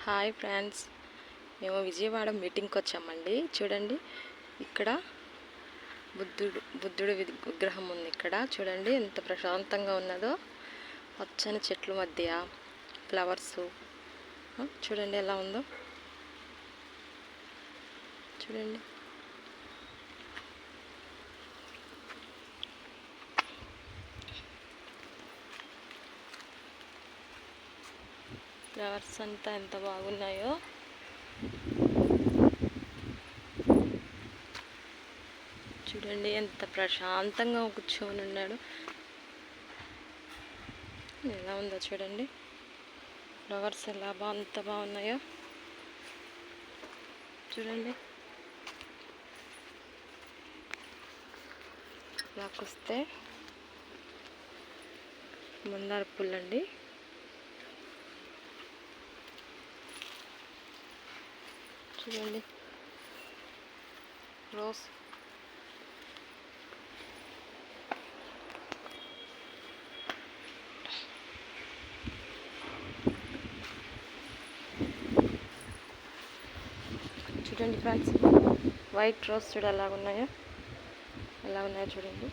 Hi friends, మేము విజయవాడ మీటింగ్కి వచ్చామండి. చూడండి, ఇక్కడ బుద్ధుడి విగ్రహం ఉంది. ఇక్కడ చూడండి ఎంత ప్రశాంతంగా ఉన్నదో. పచ్చని చెట్ల మధ్య ఫ్లవర్స్ చూడండి ఎలా ఉందో. చూడండి, ఫ్లవర్స్ అంతా ఎంత బాగున్నాయో. చూడండి ఎంత ప్రశాంతంగా కూర్చొని ఉన్నాడు. ఎలా ఉందో చూడండి, ఫ్లవర్స్ అంత బాగున్నాయో చూడండి. వస్తే మందార పుల్లండి. చూడండి, రోజ్ చూడండి ఫ్రెండ్స్, వైట్ రోజ్ చూడ ఎలా ఉన్నాయో చూడండి.